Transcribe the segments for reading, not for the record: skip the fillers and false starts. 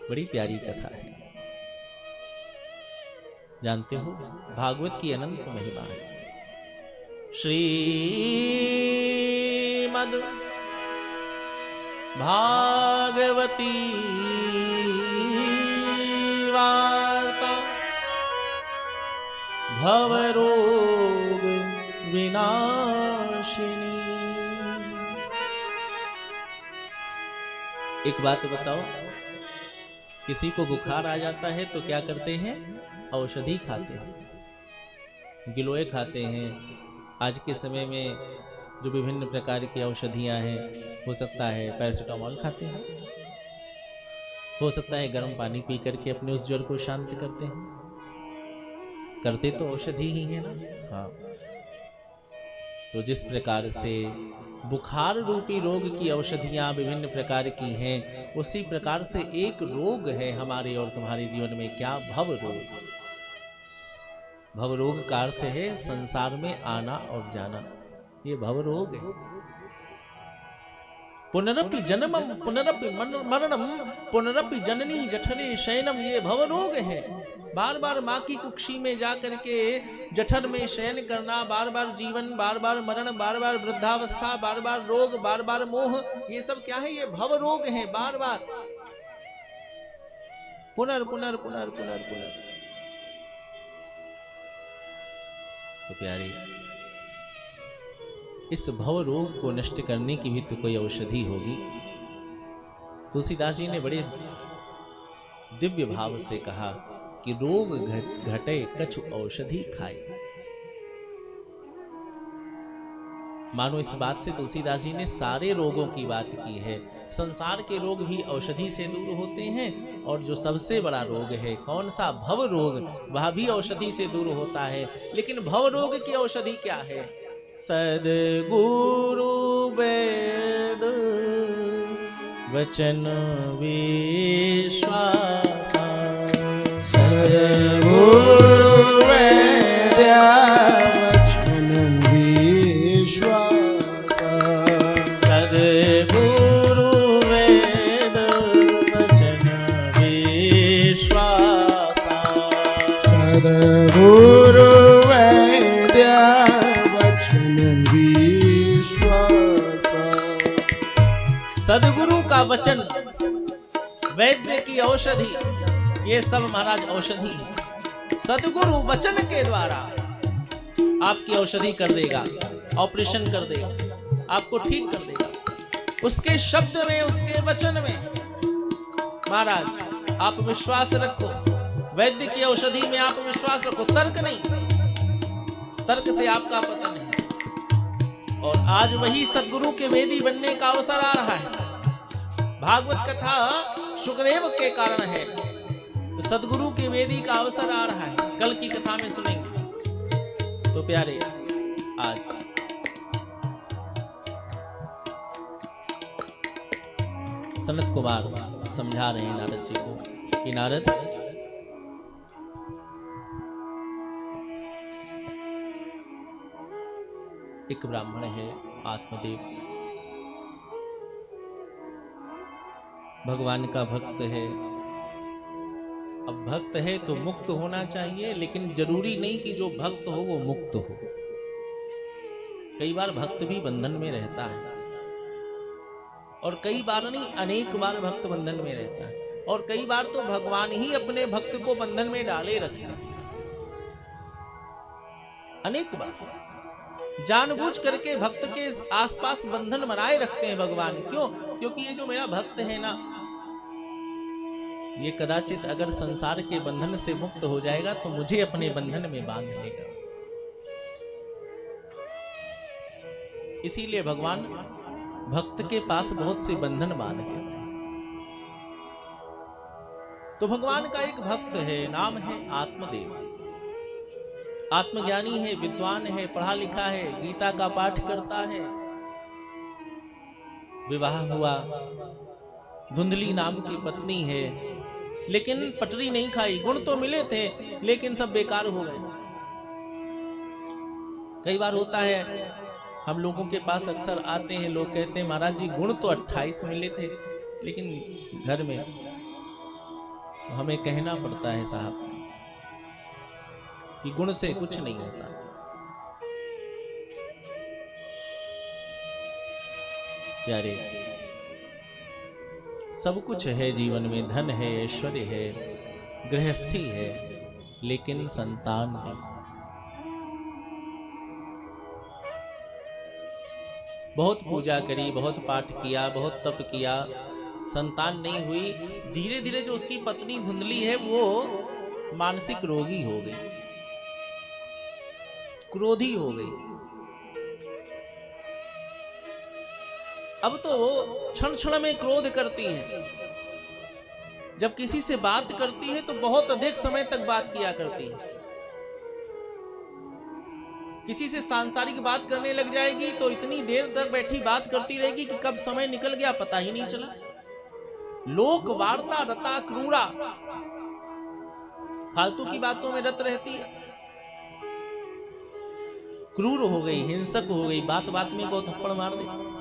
बड़ी प्यारी कथा है। जानते हो भागवत की अनंत महिमा है। श्रीमद् भागवती वार्ता भवरोग विनाशिनी। एक बात बताओ, किसी को बुखार आ जाता है तो क्या करते हैं? औषधि खाते हैं, गिलोय खाते हैं। आज के समय में जो विभिन्न प्रकार की औषधियां हैं, हो सकता है पैरासिटामोल खाते हैं, हो सकता है गर्म पानी पी करके अपने उस ज्वर को शांत करते हैं। करते तो औषधि ही है ना। हाँ, तो जिस प्रकार से बुखार रूपी रोग की औषधियां विभिन्न प्रकार की हैं, उसी प्रकार से एक रोग है हमारे और तुम्हारे जीवन में। क्या? भव रोग। भव रोग का अर्थ है संसार में आना और जाना। ये भव रोग है। पुनरपि जन्मम पुनरपि मरणम पुनरपि जननी जठरे शयनम। ये भव रोग है। बार बार माँ की कुक्षी में जाकर के जठर में शयन करना, बार बार जीवन, बार बार मरण, बार बार वृद्धावस्था, बार बार रोग, बार बार मोह, ये सब क्या है? ये भव रोग है। बार बार पुनर पुनर पुनर पुनर पुनर। तो प्यारे, इस भव रोग को नष्ट करने की भी तो कोई औषधि होगी। तुलसीदास जी ने बड़े दिव्य भाव से कहा कि रोग घटे कछु औषधि खाए। मानो इस बात से तुलसीदास जी ने सारे रोगों की बात की है। संसार के रोग भी औषधि से दूर होते हैं, और जो सबसे बड़ा रोग है कौन सा? भव रोग, वह भी औषधि से दूर होता है। लेकिन भव रोग की औषधि क्या है? सद्गुरु वेद वचन विश्वास। सद्गुरु वेद वचन विश्वास। सद्गुरु वेद वचन विश्वास। सद्गुरु वेद वचन विश्वास। सद्गुरु का वचन, वैद्य की औषधि, ये सब महाराज औषधि है। सद्गुरु वचन के द्वारा आपकी औषधि कर देगा, ऑपरेशन कर देगा, आपको ठीक कर देगा। उसके शब्द में, उसके वचन में महाराज आप विश्वास रखो। वैद्य की औषधि में आप विश्वास रखो, तर्क नहीं। तर्क से आपका पतन है। और आज वही सद्गुरु के वेदी बनने का अवसर आ रहा है। भागवत कथा सुखदेव के कारण है, तो सद्गुरु के वेदी का अवसर आ रहा है। कल की कथा में सुनेंगे। तो प्यारे, आज सनत कुमार समझा रहे हैं नारद जी को कि नारद, एक ब्राह्मण है आत्मदेव, भगवान का भक्त है। अब भक्त है तो मुक्त होना चाहिए, लेकिन जरूरी नहीं कि जो भक्त हो वो मुक्त हो। कई बार भक्त भी बंधन में रहता है, और कई बार नहीं, अनेक बार भक्त बंधन में रहता है। और कई बार तो भगवान ही अपने भक्त को बंधन में डाले रखते हैं। अनेक बार जानबूझ करके भक्त के आसपास बंधन बनाए रखते हैं भगवान। क्यों? क्योंकि ये जो मेरा भक्त है ना, ये कदाचित अगर संसार के बंधन से मुक्त हो जाएगा तो मुझे अपने बंधन में बांध लेगा। इसीलिए भगवान भक्त के पास बहुत से बंधन बांध देते हैं। तो भगवान का एक भक्त है, नाम है आत्मदेव। आत्मज्ञानी है, विद्वान है, पढ़ा लिखा है, गीता का पाठ करता है। विवाह हुआ, धुंधली नाम की पत्नी है, लेकिन पटरी नहीं खाई। गुण तो मिले थे, लेकिन सब बेकार हो गए। कई बार होता है, हम लोगों के पास अक्सर आते हैं लोग, कहते हैं महाराज जी गुण तो 28 मिले थे, लेकिन घर में हमें कहना पड़ता है साहब कि गुण से कुछ नहीं होता। प्यारे, सब कुछ है जीवन में, धन है, ऐश्वर्य है, गृहस्थी है, लेकिन संतान नहीं। बहुत पूजा करी, बहुत पाठ किया, बहुत तप किया, संतान नहीं हुई। धीरे धीरे जो उसकी पत्नी धुंधली है वो मानसिक रोगी हो गई, क्रोधी हो गई। अब तो वो क्षण क्षण में क्रोध करती है। जब किसी से बात करती है तो बहुत अधिक समय तक बात किया करती है। किसी से सांसारिक बात करने लग जाएगी तो इतनी देर तक बैठी बात करती रहेगी कि कब समय निकल गया पता ही नहीं चला। लोक वार्ता रता क्रूरा, फालतू की बातों में रत रहती है। क्रूर हो गई, हिंसक हो गई, बात बात में को थप्पड़ मार दे।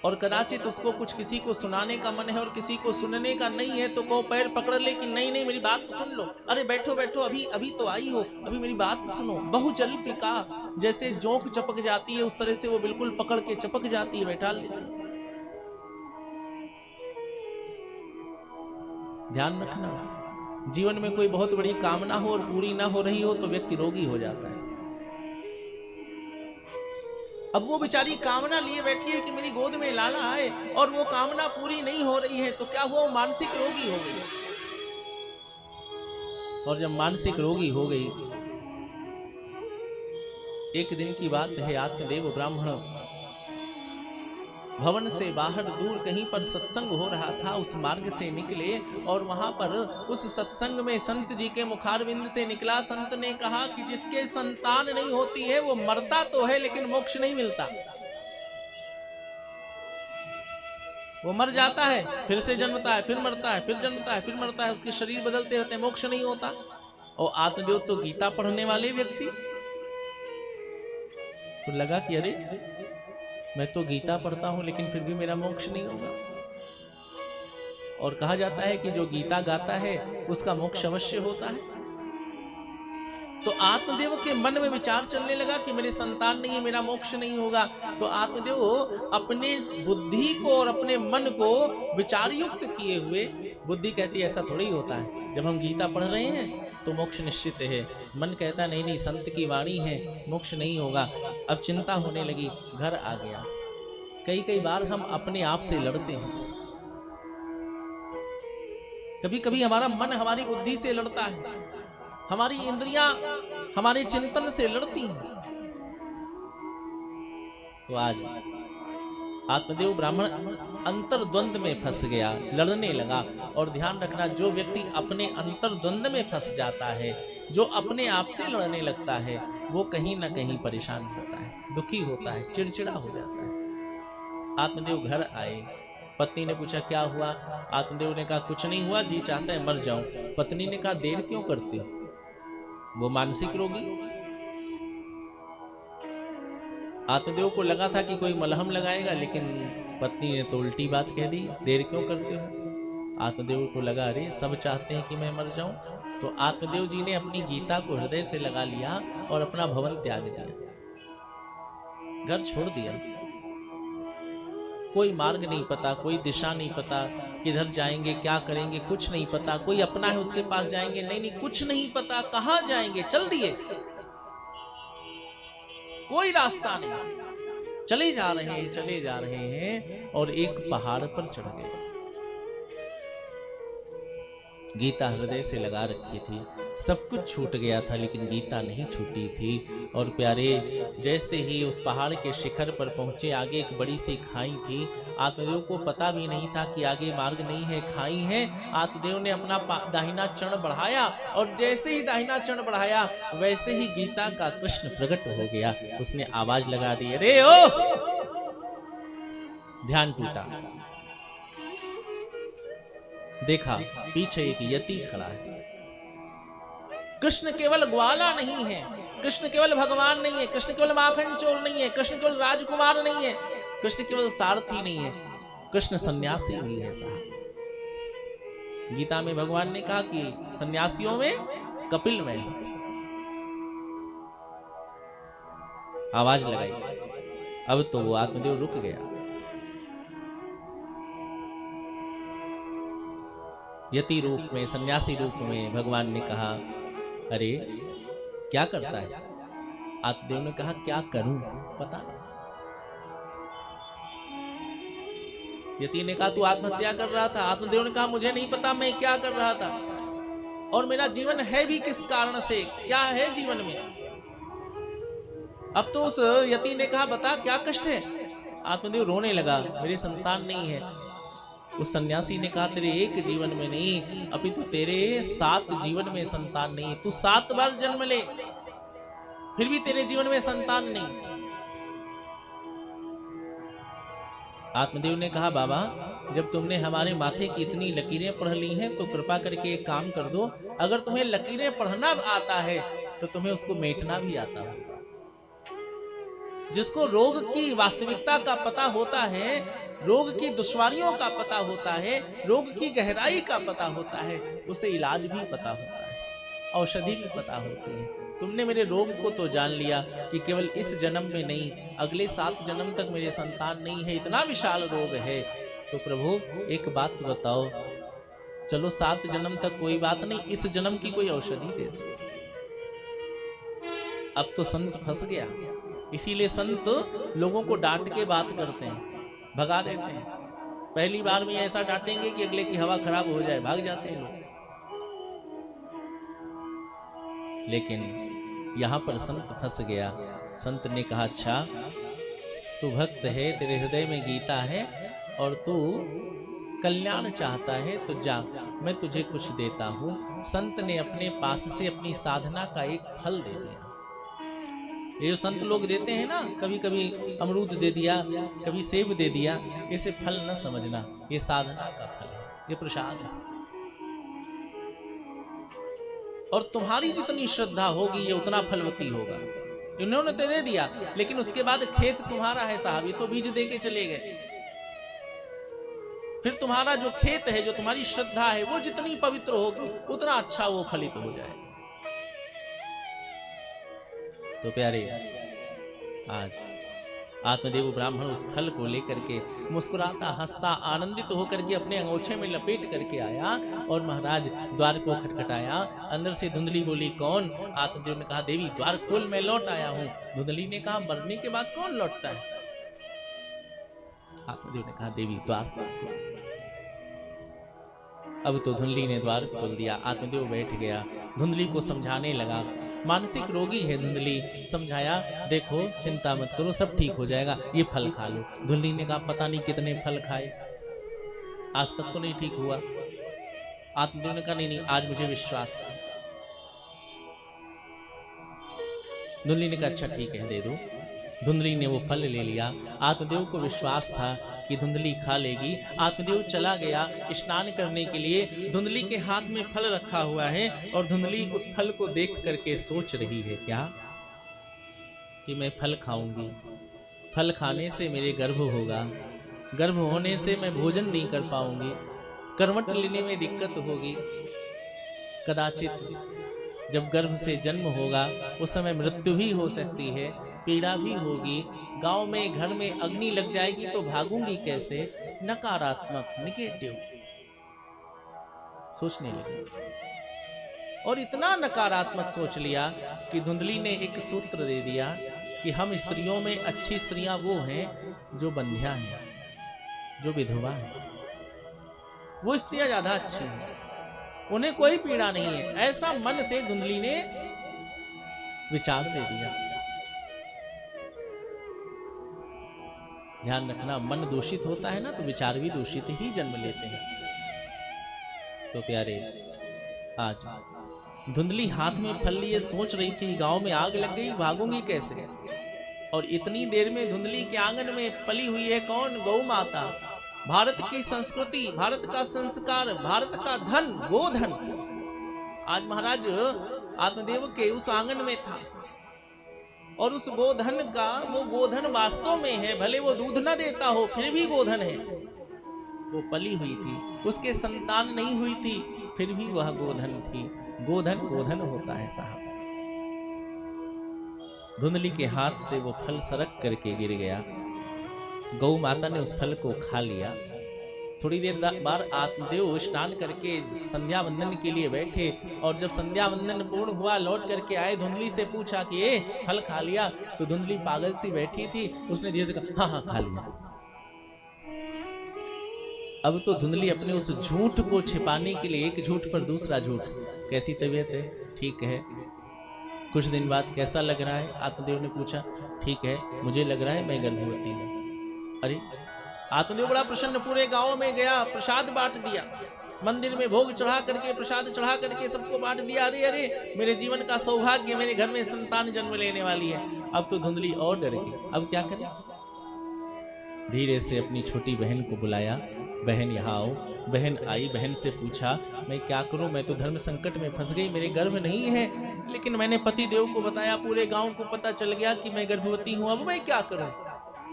और कदाचित उसको कुछ किसी को सुनाने का मन है और किसी को सुनने का नहीं है तो को पैर पकड़ ले कि नहीं नहीं मेरी बात तो सुन लो, अरे बैठो बैठो, अभी अभी तो आई हो, अभी मेरी बात सुनो। बहुजल पिका, जैसे जोंक चपक जाती है उस तरह से वो बिल्कुल पकड़ के चपक जाती है, बैठा लेती है। ध्यान रखना, जीवन में कोई बहुत बड़ी कामना हो और पूरी ना हो रही हो तो व्यक्ति रोगी हो जाता है। अब वो बेचारी कामना लिए बैठी है कि मेरी गोद में लाला आए और वो कामना पूरी नहीं हो रही है तो क्या हुआ, वो मानसिक रोगी हो गई। और जब मानसिक रोगी हो गई, एक दिन की बात है, आत्मदेव ब्राह्मण भवन से बाहर दूर कहीं पर सत्संग हो रहा था, उस मार्ग से निकले और वहां पर उस सत्संग में संत जी के मुखारविंद से निकला। संत ने कहा कि जिसके संतान नहीं होती है वो मरता तो है लेकिन मोक्ष नहीं मिलता। वो मर जाता है, फिर से जन्मता है, फिर मरता है, फिर जन्मता है, फिर मरता है, उसके शरीर बदलते रहते हैं, मोक्ष नहीं होता। और आत्मदेव तो गीता पढ़ने वाले व्यक्ति, तो लगा कि अरे मैं तो गीता पढ़ता हूं लेकिन फिर भी मेरा मोक्ष नहीं होगा। और कहा जाता है कि जो गीता गाता है उसका मोक्ष अवश्य होता है। तो आत्मदेव के मन में विचार चलने लगा कि मेरे संतान नहीं है, मेरा मोक्ष नहीं होगा। तो आत्मदेव अपने बुद्धि को और अपने मन को विचार युक्त किए हुए, बुद्धि कहती है ऐसा थोड़ी होता है, जब हम गीता पढ़ रहे हैं तो मोक्ष निश्चित है। मन कहता नहीं नहीं, संत की वाणी है, मोक्ष नहीं होगा। अब चिंता होने लगी, घर आ गया। कई कई बार हम अपने आप से लड़ते हैं। कभी कभी हमारा मन हमारी बुद्धि से लड़ता है, हमारी इंद्रियां हमारे चिंतन से लड़ती हैं। तो आज आत्मदेव ब्राह्मण अंतर्द्वंद में फंस गया, लड़ने लगा। और ध्यान रखना, जो व्यक्ति अपने अंतर्द्वंद में फंस जाता है, जो अपने आप से लड़ने लगता है, वो कहीं ना कहीं परेशान होता है, दुखी होता है, चिड़चिड़ा हो जाता है। आत्मदेव घर आए, पत्नी ने पूछा क्या हुआ। आत्मदेव ने कहा कुछ नहीं हुआ, जी चाहता है मर जाऊं। पत्नी ने कहा देर क्यों करते हो, वो मानसिक रोगी। आत्मदेव को लगा था कि कोई मलहम लगाएगा, लेकिन पत्नी ने तो उल्टी बात कह दी, देर क्यों करते हो। आत्मदेव को लगा अरे सब चाहते हैं कि मैं मर जाऊं। तो आत्मदेव जी ने अपनी गीता को हृदय से लगा लिया और अपना भवन त्याग दिया, घर छोड़ दिया। कोई मार्ग नहीं पता, कोई दिशा नहीं पता, किधर जाएंगे, क्या करेंगे, कुछ नहीं पता। कोई अपना है उसके पास जाएंगे, नहीं नहीं कुछ नहीं पता, कहां जाएंगे, चल दिए, कोई रास्ता नहीं, चले जा रहे हैं और एक पहाड़ पर चढ़ गए। गीता हृदय से लगा रखी थी, सब कुछ छूट गया था लेकिन गीता नहीं छूटी थी। और प्यारे, जैसे ही उस पहाड़ के शिखर पर पहुंचे, आगे एक बड़ी सी खाई थी। आत्मदेव को पता भी नहीं था कि आगे मार्ग नहीं है, खाई है। आत्मदेव ने अपना दाहिना चरण बढ़ाया और जैसे ही दाहिना चरण बढ़ाया वैसे ही गीता का कृष्ण प्रकट हो गया। उसने आवाज लगा दी, अरे ओ! ध्यान टूटा, देखा पीछे एक यति खड़ा है। कृष्ण केवल ग्वाला नहीं है, कृष्ण केवल भगवान नहीं है, कृष्ण केवल माखन चोर नहीं है, कृष्ण केवल राजकुमार नहीं है, कृष्ण केवल सारथी नहीं है, कृष्ण सन्यासी भी है साहब। गीता में भगवान ने कहा कि सन्यासियों में कपिल में आवाज लगाई। अब तो वो आत्मदेव रुक गया। यति रूप में, सन्यासी रूप में भगवान ने कहा, अरे क्या करता है? आत्मदेव ने कहा, क्या करूं पता नहीं। यति ने कहा, तू आत्महत्या कर रहा था। आत्मदेव ने कहा, मुझे नहीं पता मैं क्या कर रहा था, और मेरा जीवन है भी किस कारण से, क्या है जीवन में। अब तो उस यति ने कहा, बता क्या कष्ट है। आत्मदेव रोने लगा, मेरी संतान नहीं है। उस सन्यासी ने कहा, तेरे एक जीवन में नहीं, अपितु तेरे 7 जीवन में संतान नहीं। तू 7 बार जन्म ले, फिर भी तेरे जीवन में संतान नहीं। आत्मदेव ने कहा, बाबा जब तुमने हमारे माथे की इतनी लकीरें पढ़ ली हैं तो कृपा करके एक काम कर दो, अगर तुम्हें लकीरें पढ़ना आता है तो तुम्हें उसको मेटना भी आता होगा। जिसको रोग की वास्तविकता का पता होता है, रोग की दुश्वारियों का पता होता है, रोग की गहराई का पता होता है, उसे इलाज भी पता होता है, औषधि भी पता होती है। तुमने मेरे रोग को तो जान लिया कि केवल इस जन्म में नहीं, अगले 7 जन्म तक मेरे संतान नहीं है, इतना विशाल रोग है। तो प्रभु एक बात बताओ, चलो 7 जन्म तक कोई बात नहीं, इस जन्म की कोई औषधि दे दो। अब तो संत फंस गया। इसीलिए संत लोगों को डांट के बात करते हैं, भगा देते हैं। पहली बार में ऐसा डांटेंगे कि अगले की हवा खराब हो जाए, भाग जाते हैं लोग। लेकिन यहां पर संत फंस गया। संत ने कहा, अच्छा तू भक्त है, तेरे हृदय में गीता है और तू कल्याण चाहता है, तो जा, मैं तुझे कुछ देता हूं। संत ने अपने पास से अपनी साधना का एक फल दे दिया। ये जो संत लोग देते हैं ना, कभी कभी अमरूद दे दिया, कभी सेब दे दिया, इसे फल न समझना, ये साधना का फल है, ये प्रसाद है। और तुम्हारी जितनी श्रद्धा होगी ये उतना फलवती होगा। इन्होंने तो दे दिया, लेकिन उसके बाद खेत तुम्हारा है साहब, ये तो बीज दे के चले गए। फिर तुम्हारा जो खेत है, जो तुम्हारी श्रद्धा है, वो जितनी पवित्र होगी उतना अच्छा वो फलित हो जाए। तो प्यारे, आज आत्मदेव ब्राह्मण उस फल को लेकर के मुस्कुराता, हंसता, आनंदित होकर के अपने अंगोछे में लपेट करके आया और महाराज द्वार को खटखटाया। अंदर से धुंधली बोली, कौन? आत्मदेव ने कहा, देवी द्वार खोल, मैं लौट आया हूं। धुंधली ने कहा, मरने के बाद कौन लौटता है? आत्मदेव ने कहा, देवी द्वार खोल। अब तो धुंधली ने द्वार खोल दिया। आत्मदेव बैठ गया, धुंधली को समझाने लगा। मानसिक रोगी है धुंधली, समझाया, देखो चिंता मत करो, सब ठीक हो जाएगा, ये फल खा लो। धुंधली ने कहा, पता नहीं कितने फल खाए, आज तक तो नहीं ठीक हुआ। आत्मदेव ने कहा, नहीं नहीं, आज मुझे विश्वास है। धुंधली ने कहा, अच्छा ठीक है, दे दो। धुंधली ने वो फल ले लिया। आत्मदेव को विश्वास था कि धुंधली खा लेगी। आत्मदेव चला गया स्नान करने के लिए। धुंधली के हाथ में फल रखा हुआ है और धुंधली उस फल को देख करके सोच रही है, क्या कि मैं फल खाऊंगी, फल खाने से मेरे गर्भ होगा, गर्भ होने से मैं भोजन नहीं कर पाऊंगी, करवट लेने में दिक्कत होगी, कदाचित जब गर्भ से जन्म होगा उस समय मृत्यु भी हो सकती है, पीड़ा भी होगी, गांव में घर में अग्नि लग जाएगी तो भागूंगी कैसे। नकारात्मक, निगेटिव सोचने लगी और इतना नकारात्मक सोच लिया कि धुंधली ने एक सूत्र दे दिया कि हम स्त्रियों में अच्छी स्त्रियां वो हैं जो बंध्या हैं, जो विधवा हैं, वो स्त्रियां ज्यादा अच्छी हैं, उन्हें कोई पीड़ा नहीं है। ऐसा मन से धुंधली ने विचार दे दिया। ध्यान रखना, मन दूषित होता है ना तो विचार भी दूषित ही जन्म लेते हैं। तो प्यारे, आज धुंधली हाथ में फल लिए सोच रही थी, गांव में आग लग गई, भागूंगी कैसे। और इतनी देर में धुंधली के आंगन में पली हुई है कौन? गौ माता। भारत की संस्कृति, भारत का संस्कार, भारत का धन, गोधन आज महाराज आत्मदेव के उस आंगन में था। और उस गोधन का, वो गोधन वास्तव में है, भले वो दूध ना देता हो फिर भी गोधन है। वो पली हुई थी, उसके संतान नहीं हुई थी, फिर भी वह गोधन थी। गोधन गोधन होता है साहब। धुंधली के हाथ से वो फल सरक करके गिर गया। गौ माता ने उस फल को खा लिया। थोड़ी देर बाद आत्मदेव स्नान करके संध्या वंदन के लिए बैठे, और जब संध्या वंदन पूर्ण हुआ लौट करके आए, धुंधली से पूछा कि ए फल खा लिया? तो धुंधली पागल सी बैठी थी, उसने धीरे से कहा हाँ हाँ खा लिया। अब तो धुंधली अपने उस झूठ को छिपाने के लिए एक झूठ पर दूसरा झूठ। कैसी तबीयत है? ठीक है। कुछ दिन बाद कैसा लग रहा है? आत्मदेव ने पूछा। ठीक है, मुझे लग रहा है मैं गर्भवती हूँ। अरे, आत्मदेव बड़ा प्रसन्न, पूरे गांव में गया, प्रसाद बांट दिया, मंदिर में भोग चढ़ा करके, प्रसाद चढ़ा करके सबको बांट दिया। अरे अरे, मेरे जीवन का सौभाग्य, मेरे घर में संतान जन्म लेने वाली है। अब तो धुंधली और डर गई, अब क्या करें? धीरे से अपनी छोटी बहन को बुलाया, बहन यहाँ आओ। बहन आई, बहन से पूछा मैं क्या करूं, मैं तो धर्म संकट में फंस गई, मेरे गर्भ नहीं है, लेकिन मैंने पति देव को बताया, पूरे गांव को पता चल गया कि मैं गर्भवती हूं, अब मैं क्या करूं?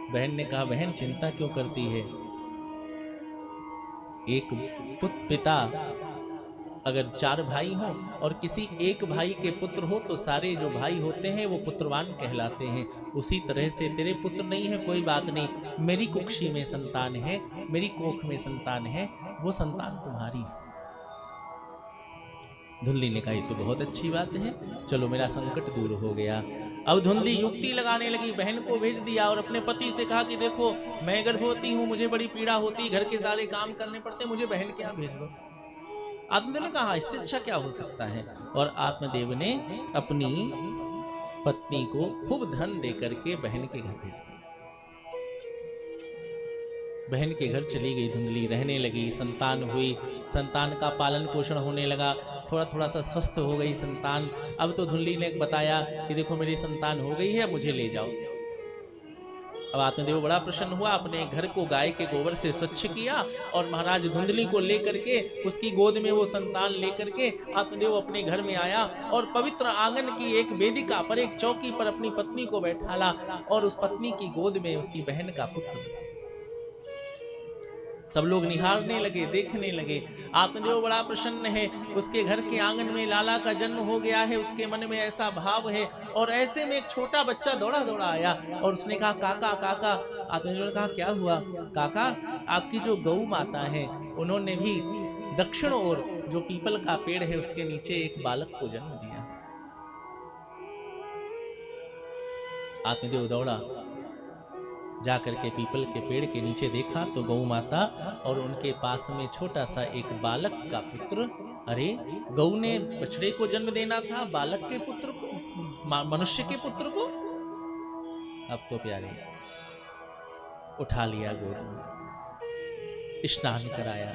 बहन ने कहा बहन चिंता क्यों करती है? एक पिता अगर 4 भाई हों और किसी एक भाई के पुत्र हो तो सारे जो भाई होते हैं वो पुत्रवान कहलाते हैं। उसी तरह से तेरे पुत्र नहीं है, कोई बात नहीं, मेरी कुक्षी में संतान है, मेरी कोख में संतान है, वो संतान तुम्हारी है। धुंधली ने कहा ये तो बहुत अच्छी बात है, चलो मेरा संकट दूर हो गया। अब धुंधली युक्ति लगाने लगी, बहन को भेज दिया और अपने पति से कहा कि देखो मैं गर्भवती हूं, मुझे बड़ी पीड़ा होती, घर के सारे काम करने पड़ते, मुझे बहन के यहाँ भेज दो। आत्मदेव ने कहा इससे अच्छा क्या हो सकता है, और आत्मदेव ने अपनी पत्नी को खूब धन दे करके बहन के घर भेज दिया। बहन के घर चली गई धुंधली, रहने लगी, संतान हुई, संतान का पालन पोषण होने लगा, थोड़ा थोड़ा सा स्वस्थ हो गई संतान। अब तो धुंधली ने बताया कि देखो मेरी संतान हो गई है, मुझे ले जाओ। अब आत्मदेव बड़ा प्रसन्न हुआ, अपने घर को गाय के गोबर से स्वच्छ किया और महाराज धुंधली को लेकर के, उसकी गोद में वो संतान लेकर के आत्मदेव अपने घर में आया और पवित्र आंगन की एक वेदिका पर, एक चौकी पर अपनी पत्नी को बैठाला और उस पत्नी की गोद में उसकी बहन का पुत्र। सब लोग निहारने लगे, देखने लगे। आत्मदेव बड़ा प्रसन्न है, उसके घर के आंगन में लाला का जन्म हो गया है, उसके मन में ऐसा भाव है। और ऐसे में एक छोटा बच्चा दौड़ा दौड़ा आया और उसने कहा काका काका। आत्मदेव ने कहा क्या हुआ? काका आपकी जो गौ माता है उन्होंने भी दक्षिण ओर जो पीपल का पेड़ है उसके नीचे एक बालक को जन्म दिया। आत्मदेव दौड़ा, जाकर के पीपल के पेड़ के नीचे देखा तो गौ माता और उनके पास में छोटा सा एक बालक का पुत्र। अरे, गौ ने बछड़े को जन्म देना था, बालक के पुत्र को, मनुष्य के पुत्र को। अब तो प्यारे उठा लिया गोद में, स्नान कराया,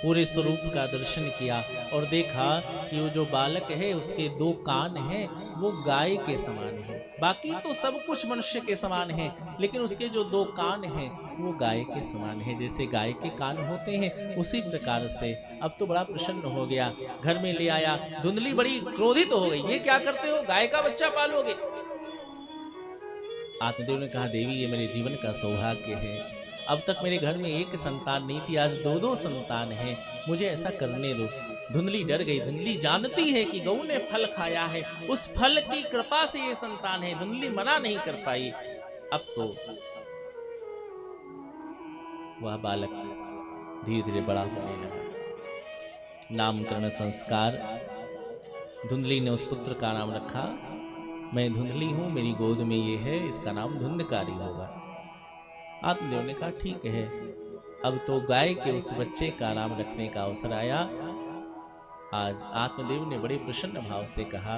पूरे स्वरूप का दर्शन किया और देखा कि वो जो बालक है उसके 2 कान हैं वो गाय के समान है। बाकी तो सब कुछ मनुष्य के समान है, लेकिन उसके जो 2 कान हैं वो गाय के समान है। जैसे गाय के कान होते हैं उसी प्रकार से। अब तो बड़ा प्रसन्न हो गया, घर में ले आया। धुंधली बड़ी क्रोधित हो गई, ये क्या करते हो, गाय का बच्चा पालोगे? आत्मदेव ने कहा देवी ये मेरे जीवन का सौभाग्य है, अब तक मेरे घर में एक संतान नहीं थी, आज 2 संतान हैं, मुझे ऐसा करने दो। धुंधली डर गई, धुंधली जानती है कि गऊ ने फल खाया है, उस फल की कृपा से ये संतान है, धुंधली मना नहीं कर पाई। अब तो वह बालक धीरे धीरे बड़ा होने लगा। नामकरण संस्कार, धुंधली ने उस पुत्र का नाम रखा, मैं धुंधली हूं, मेरी गोद में ये है, इसका नाम धुंधकारी होगा। आत्मदेव ने कहा ठीक है। अब तो गाय के उस बच्चे का नाम रखने का अवसर आया। आज आत्मदेव ने बड़े प्रसन्न भाव से कहा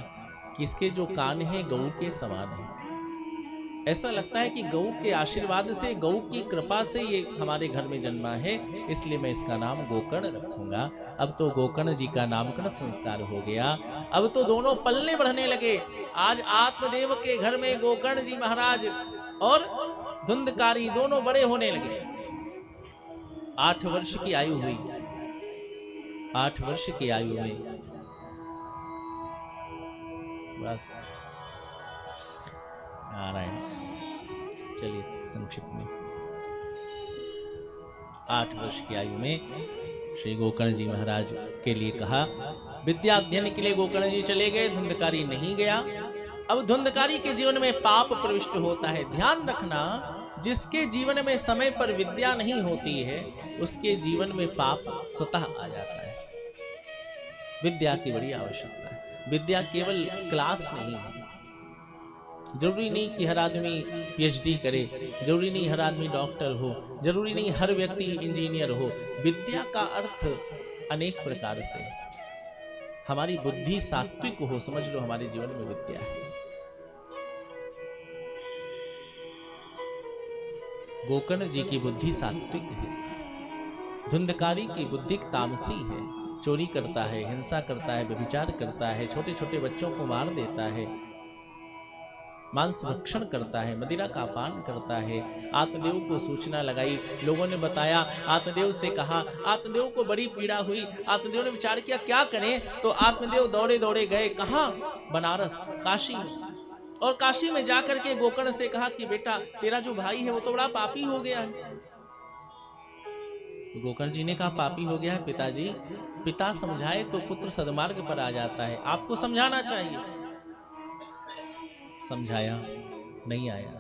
कि इसके जो कान हैं गऊ के समान हैं। ऐसा लगता है कि गऊ के आशीर्वाद से, गऊ की कृपा से ये हमारे घर में जन्मा है, इसलिए मैं इसका नाम गोकर्ण रखूंगा। अब तो गोकर्ण जी का नामकरण संस्कार हो गया। अब तो दोनों पलने बढ़ने लगे। आज आत्मदेव के घर में गोकर्ण जी महाराज और धुंधकारी दोनों बड़े होने लगे। 8 वर्ष की आयु हुई। 8 वर्ष की आयु में नारायण, चलिए संक्षिप्त में, 8 वर्ष की आयु में श्री गोकर्ण जी महाराज के लिए कहा। विद्या अध्ययन के लिए गोकर्ण जी चले गए, धुंधकारी नहीं गया। अब धुंधकारी के जीवन में पाप प्रविष्ट होता है। ध्यान रखना, जिसके जीवन में समय पर विद्या नहीं होती है उसके जीवन में पाप स्वतः आ जाता है। विद्या की बड़ी आवश्यकता है। विद्या केवल क्लास नहीं है। जरूरी नहीं कि हर आदमी पीएचडी करे, जरूरी नहीं हर आदमी डॉक्टर हो, जरूरी नहीं हर व्यक्ति इंजीनियर हो। विद्या का अर्थ अनेक प्रकार से, हमारी बुद्धि सात्विक हो, समझ लो हमारे जीवन में विद्या है। गोकर्ण जी की बुद्धि सात्विक है, धुंधकारी की बुद्धि तामसी है। चोरी करता है, हिंसा करता है, व्यभिचार करता है, छोटे छोटे बच्चों को मार देता है, मांस भक्षण करता है, मदिरा का पान करता है। आत्मदेव को सूचना लगाई, लोगों ने बताया, आत्मदेव से कहा, आत्मदेव को बड़ी पीड़ा हुई। आत्मदेव ने विचार किया क्या करें, तो आत्मदेव दौड़े दौड़े गए कहाँ, बनारस, काशी में। और काशी में जाकर के गोकर्ण से कहा कि बेटा तेरा जो भाई है वो तो बड़ा पापी हो गया है। तो गोकर्ण जी ने कहा पापी हो गया है पिताजी, पिता समझाए तो पुत्र सद्मार्ग पर आ जाता है, आपको समझाना चाहिए। समझाया, नहीं आया।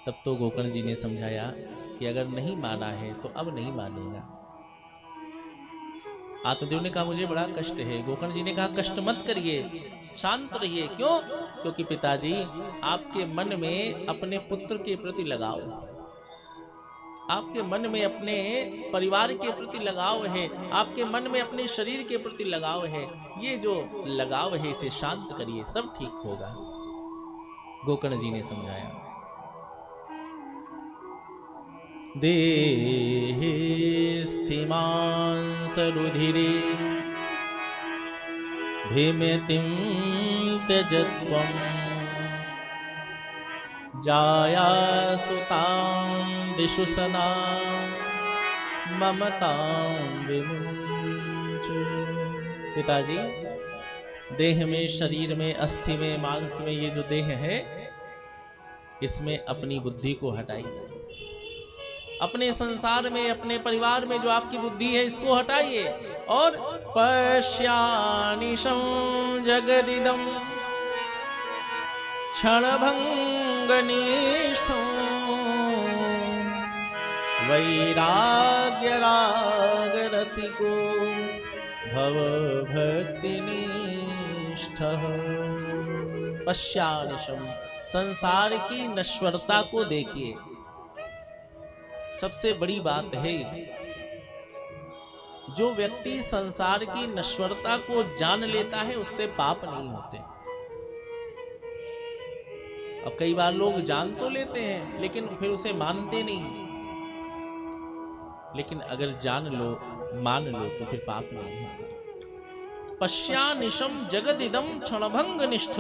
तब तो गोकर्ण जी ने समझाया कि अगर नहीं माना है तो अब नहीं मानेगा। आत्मदेव ने कहा मुझे बड़ा कष्ट है। गोकर्ण जी ने कहा कष्ट मत करिए, शांत रहिए। क्यों? क्योंकि पिताजी आपके मन में अपने पुत्र के प्रति लगाव है, आपके मन में अपने परिवार के प्रति लगाव है, आपके मन में अपने शरीर के प्रति लगाव है। ये जो लगाव है इसे शांत करिए, सब ठीक होगा। गोकर्ण जी ने समझाया। देहे स्थिमांस रुधिरे भीमितिं त्यजत्वम् जाया सुतां दिशु सदा ममतां विमुञ्च। पिताजी, देह में, शरीर में, अस्थि में, मांस में, ये जो देह है इसमें अपनी बुद्धि को हटाइए। अपने संसार में, अपने परिवार में जो आपकी बुद्धि है इसको हटाइए। और पश्यानिशं जगदिदं क्षणभंग निष्ठं वैराग्य राग रसिको भव भक्ति निष्ठः। पश्यानिशं, संसार की नश्वरता को देखिए। सबसे बड़ी बात है, जो व्यक्ति संसार की नश्वरता को जान लेता है उससे पाप नहीं होते। अब कई बार लोग जान तो लेते हैं लेकिन फिर उसे मानते नहीं। लेकिन अगर जान लो, मान लो तो फिर पाप नहीं होता। पश्यानिशम जगदिदम क्षणभंग निष्ठ।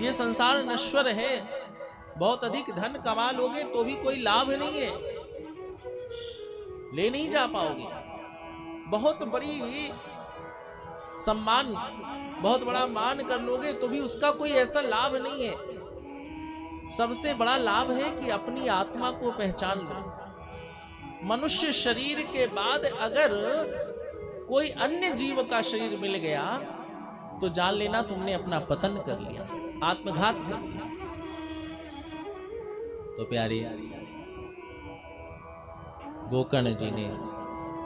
ये संसार नश्वर है। बहुत अधिक धन कमा लोगे तो भी कोई लाभ नहीं है, ले नहीं जा पाओगे। बहुत बड़ी सम्मान, बहुत बड़ा मान कर लोगे तो भी उसका कोई ऐसा लाभ नहीं है। सबसे बड़ा लाभ है कि अपनी आत्मा को पहचान लो। मनुष्य शरीर के बाद अगर कोई अन्य जीव का शरीर मिल गया तो जान लेना तुमने अपना पतन कर लिया, आत्मघात कर लिया। तो प्यारे, गोकर्ण जी ने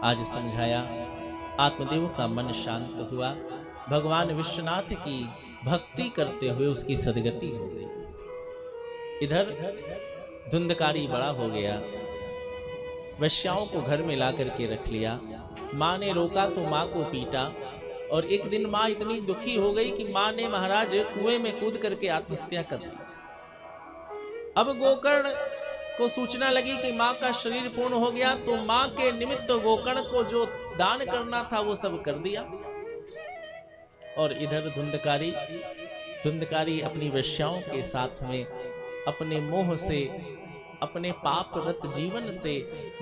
आज समझाया, आत्मदेव का मन शांत हुआ। भगवान विश्वनाथ की भक्ति करते हुए उसकी सदगति हो गई। इधर धुंधकारी बड़ा हो गया, वैश्याओं को घर में ला करके रख लिया। माँ ने रोका तो माँ को पीटा। और एक दिन माँ इतनी दुखी हो गई कि माँ ने महाराज कुएं में कूद करके आत्महत्या कर ली। अब गोकर्ण को सूचना लगी कि माँ का शरीर पूर्ण हो गया, तो माँ के निमित्त गोकर्ण को जो दान करना था वो सब कर दिया। और इधर धुंधकारी अपनी वैश्याओं के साथ में अपने मोह से, अपने पापरत जीवन से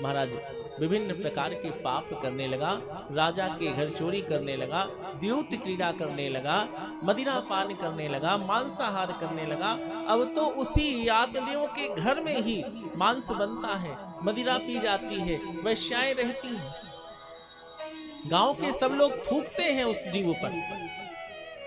महाराज विभिन्न प्रकार के पाप करने लगा। राजा के घर चोरी करने लगा, द्यूत क्रीड़ा करने लगा, मदिरा पान करने लगा, मांसाहार करने लगा। अब तो उसी आत्मदेव के घर में ही मांस बनता है, मदिरा पी जाती है, वैश्याएं रहती हैं। गांव के सब लोग थूकते हैं उस जीव पर।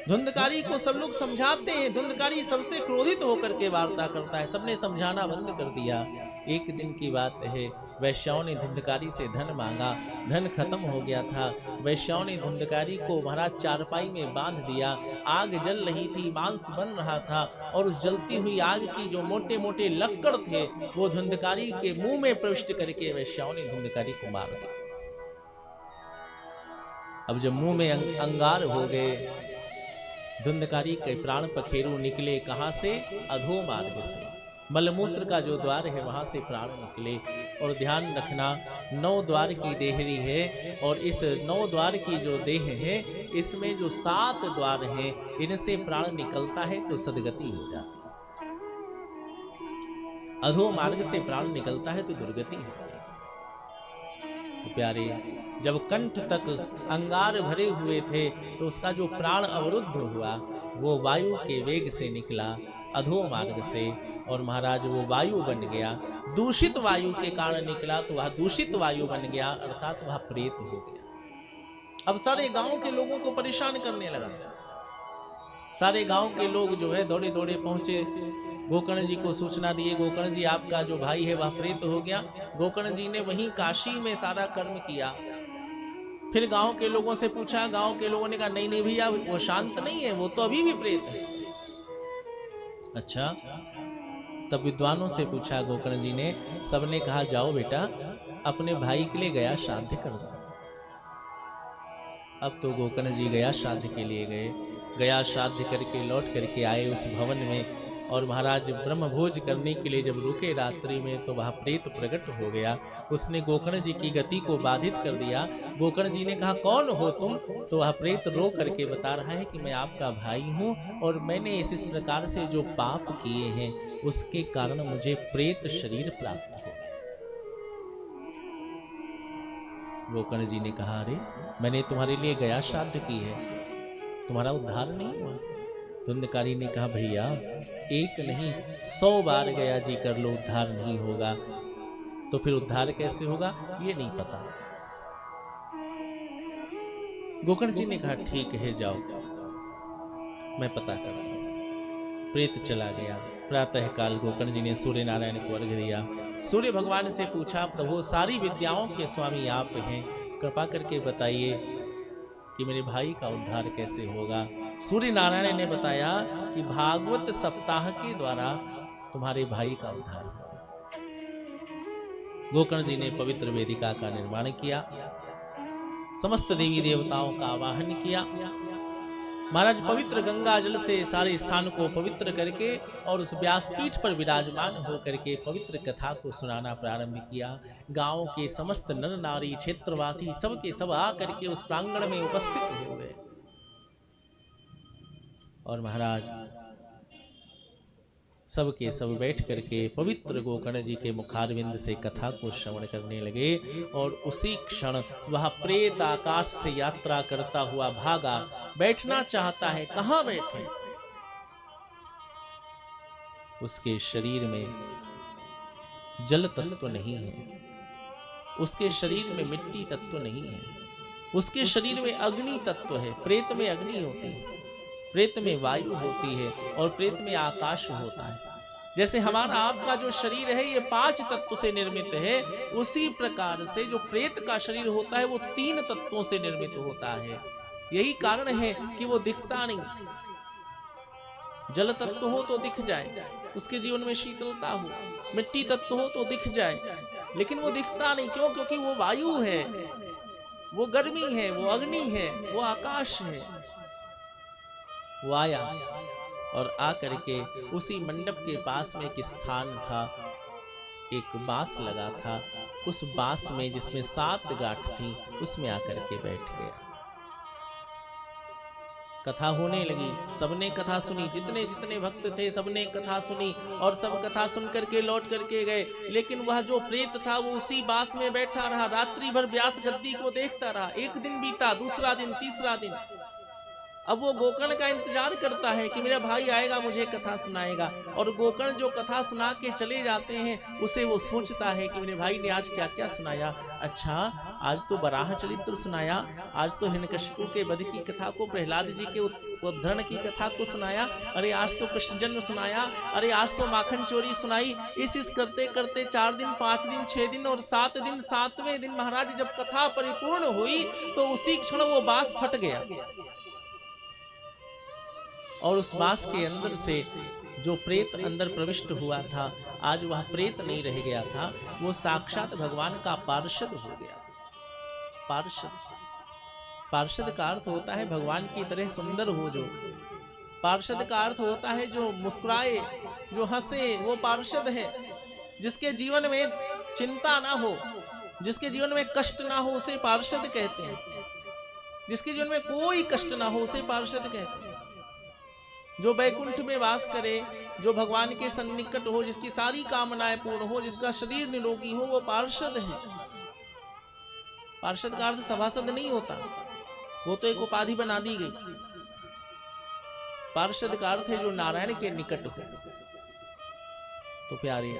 धुंधकारी को सब लोग समझाते हैं। धुंधकारी सबसे क्रोधित होकर के वार्ता करता है। सबने समझाना बंद कर दिया। एक दिन की बात है, वैश्याओं ने धुंधकारी से धन मांगा। धन खत्म हो गया था। वैश्याओं ने धुंधकारी को महाराज चारपाई में बांध दिया। आग जल रही थी, मांस बन रहा था, और उस जलती हुई आग की जो मोटे मोटे लक्कड़ थे वो धुंधकारी के मुंह में प्रविष्ट करके वैश्याओं ने धुंधकारी को मार दिया। अब जब मुंह में अंगार हो गए, धुंधकारी के प्राण पखेरु निकले। कहां से? अधो मार्ग से। मलमूत्र का जो द्वार है वहां से प्राण निकले। और ध्यान रखना, 9 द्वार की देहरी है, और इस 9 द्वार की जो देह है इसमें जो 7 द्वार हैं इनसे प्राण निकलता है तो सदगति हो जाती है। अधो मार्ग से प्राण निकलता है तो दुर्गति होती है। तो प्यारे, जब कंठ तक अंगार भरे हुए थे तो उसका जो प्राण अवरुद्ध हुआ वो वायु के वेग से निकला, अधो मार्ग से, और महाराज वो वायु बन गया। दूषित वायु के कारण निकला तो वह दूषित वायु बन गया, अर्थात वह प्रेत हो गया। अब सारे गांव के लोगों को परेशान करने लगा। सारे गांव के लोग जो है दौड़े दौड़े पहुंचे, गोकर्ण जी को सूचना दिए, गोकर्ण जी आपका जो भाई है वह प्रेत हो गया। गोकर्ण जी ने वहीं काशी में सारा कर्म किया। फिर गांव के लोगों से पूछा, गांव के लोगों ने कहा नहीं नहीं भैया, वो शांत नहीं है, वो तो अभी भी प्रेत है। अच्छा, तब विद्वानों से पूछा गोकर्ण जी ने, सबने कहा जाओ बेटा अपने भाई के लिए गया श्राद्ध कर दो। अब तो गोकर्ण जी गया श्राद्ध के लिए गए। गया श्राद्ध करके लौट करके आए उस भवन में, और महाराज ब्रह्मभोज करने के लिए जब रुके रात्रि में तो वह प्रेत प्रकट हो गया। उसने गोकर्ण जी की गति को बाधित कर दिया। गोकर्ण जी ने कहा कौन हो तुम? तो वह प्रेत रो करके बता रहा है कि मैं आपका भाई हूं, और मैंने इस प्रकार से जो पाप किए हैं उसके कारण मुझे प्रेत शरीर प्राप्त हो गया। गोकर्ण जी ने कहा अरे मैंने तुम्हारे लिए गया श्राद्ध की है, तुम्हारा उद्धार नहीं हुआ। धुंधकारी ने कहा भैया एक नहीं 100 बार गया जी कर लो, उद्धार नहीं होगा। तो फिर उद्धार कैसे होगा ये नहीं पता। गोकर्ण जी ने कहा ठीक है जाओ, मैं पता करता हूं। प्रेत चला गया। प्रातः काल गोकर्ण जी ने सूर्य नारायण को अर्घ्य दिया। सूर्य भगवान से पूछा प्रभु सारी विद्याओं के स्वामी आप हैं, कृपा करके बताइए कि मेरे भाई का उद्धार कैसे होगा। सूर्य नारायण ने बताया कि भागवत सप्ताह के द्वारा तुम्हारे भाई का उद्धार होगा। गोकर्ण जी ने पवित्र वेदिका का निर्माण किया, समस्त देवी देवताओं का आवाहन किया। महाराज पवित्र गंगा जल से सारे स्थान को पवित्र करके और उस व्यासपीठ पर विराजमान होकर के पवित्र कथा को सुनाना प्रारंभ किया। गांव के समस्त नर नारी क्षेत्रवासी सबके सब आकर के उस प्रांगण में उपस्थित हो गए, और महाराज सबके सब बैठ करके पवित्र गोकर्ण जी के मुखारविंद से कथा को श्रवण करने लगे। और उसी क्षण वह प्रेत आकाश से यात्रा करता हुआ भागा। बैठना चाहता है, कहां बैठे? उसके शरीर में जल तत्व नहीं है, उसके शरीर में मिट्टी तत्व नहीं है, उसके शरीर में अग्नि तत्व है। प्रेत में अग्नि होती है, प्रेत में वायु होती है, और प्रेत में आकाश होता है। जैसे हमारा आपका जो शरीर है ये 5 तत्व से निर्मित है, उसी प्रकार से जो प्रेत का शरीर होता है वो 3 तत्वों से निर्मित होता है। यही कारण है कि वो दिखता नहीं। जल तत्व हो तो दिख जाए, उसके जीवन में शीतलता हो, मिट्टी तत्व हो तो दिख जाए, लेकिन वो दिखता नहीं। क्यों? क्योंकि वो वायु है, वो गर्मी है, वो अग्नि है, वो आकाश है। वो आया और आकर के उसी मंडप के पास में एक स्थान था, एक बांस लगा था। उस बांस में जिसमें 7 गांठ थी उसमें आकर के बैठ गया। कथा होने लगी, सबने कथा सुनी, जितने जितने भक्त थे सबने कथा सुनी, और सब कथा सुन करके लौट करके गए। लेकिन वह जो प्रेत था वो उसी बांस में बैठा रहा, रात्रि भर व्यास गद्दी को देखता रहा। एक दिन बीता, दूसरा दिन, तीसरा दिन, अब वो गोकर्ण का इंतजार करता है कि मेरा भाई आएगा, मुझे कथा सुनाएगा। और गोकर्ण जो कथा सुना के चले जाते हैं उसे वो सोचता है कि मेरे भाई ने आज क्या क्या सुनाया। अच्छा, आज तो बराह चरित्र सुनाया, आज तो हिरण्यकशिपु के वध की कथा को, प्रहलाद जी के उद्धरण की कथा को सुनाया, अरे आज तो कृष्ण जन्म सुनाया, अरे आज तो माखन चोरी सुनाई। इस करते करते 4 दिन 5 दिन 6 दिन और 7 दिन, 7वें दिन महाराज जब कथा परिपूर्ण हुई तो उसी क्षण वो बांस फट गया और उस बांस के अंदर से जो प्रेत अंदर प्रविष्ट हुआ था, आज वह प्रेत नहीं रह गया था, वो साक्षात भगवान का पार्षद हो गया। पार्षद, पार्षद का अर्थ होता है भगवान की तरह सुंदर हो जो। पार्षद का अर्थ होता है जो मुस्कुराए, जो हंसे, वो पार्षद है। जिसके जीवन में चिंता ना हो, जिसके जीवन में कष्ट ना हो, उसे पार्षद कहते हैं। जिसके जीवन में कोई कष्ट ना हो उसे पार्षद कहते हैं। जो बैकुंठ में वास करे, जो भगवान के सन्निकट हो, जिसकी सारी कामनाएं पूर्ण हो, जिसका शरीर निरोगी हो, वो पार्षद है। पार्षद का अर्थ सभासद नहीं होता, वो तो एक उपाधि बना दी गई। पार्षद का अर्थ है जो नारायण के निकट हो। तो प्यारे,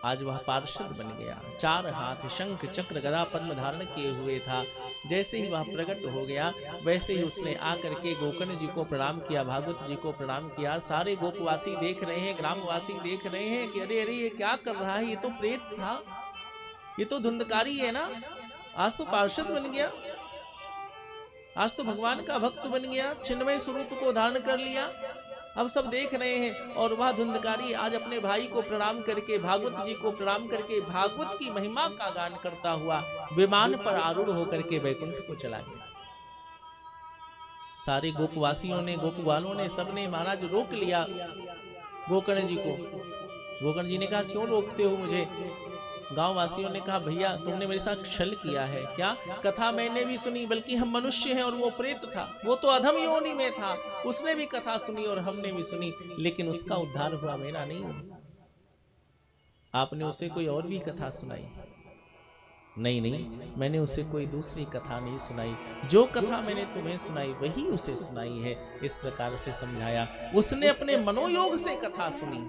आज वह पार्षद बन गया। 4 हाथ शंख चक्र गदा पद्म धारण किए हुए था। जैसे ही वह प्रकट हो गया वैसे ही उसने आकर के गोकर्ण जी को प्रणाम किया, भागवत जी को प्रणाम किया। सारे गोपवासी देख रहे हैं, ग्रामवासी देख रहे हैं कि अरे अरे ये क्या कर रहा है, ये तो प्रेत था, ये तो धुंधकारी है ना, आज तो पार्षद बन गया, आज तो भगवान का भक्त बन गया, चिन्मय स्वरूप को धारण कर लिया। अब सब देख रहे हैं और वह धुंधकारी आज अपने भाई को प्रणाम करके, भागवत जी को प्रणाम करके, भागवत की महिमा का गान करता हुआ विमान पर आरूढ़ होकर के वैकुंठ को चला गया। सारे गोपवासियों ने, गोपवालों ने, सबने महाराज रोक लिया गोकर्ण जी को। गोकर्ण जी ने कहा क्यों रोकते हो मुझे? गांव वासियों ने कहा भैया तुमने मेरे साथ छल किया है। क्या? कथा मैंने भी सुनी, बल्कि हम मनुष्य हैं और वो प्रेत था, वो तो अधम योनि में था, उसने भी कथा सुनी और हमने भी सुनी, लेकिन उसका उद्धार हुआ, मेरा नहीं हुआ। आपने उसे कोई और भी कथा सुनाई? नहीं नहीं, मैंने उसे कोई दूसरी कथा नहीं सुनाई, जो कथा मैंने तुम्हें सुनाई वही उसे सुनाई है। इस प्रकार से समझाया। उसने अपने मनोयोग से कथा सुनी।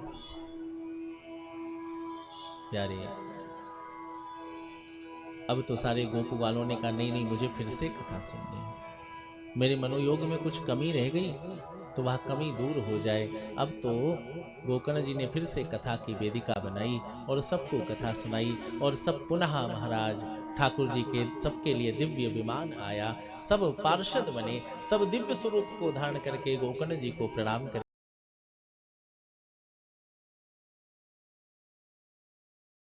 प्यारे, अब तो सारे गोपू वालों ने कहा नहीं नहीं, मुझे फिर से कथा सुननी है, मेरे मनोयोग में कुछ कमी रह गई तो वह कमी दूर हो जाए। अब तो गोकर्ण जी ने फिर से कथा की वेदिका बनाई और सबको कथा सुनाई और सब पुनः महाराज ठाकुर जी के सबके लिए दिव्य विमान आया। सब पार्षद बने, सब दिव्य स्वरूप को धारण करके गोकर्ण जी को प्रणाम कर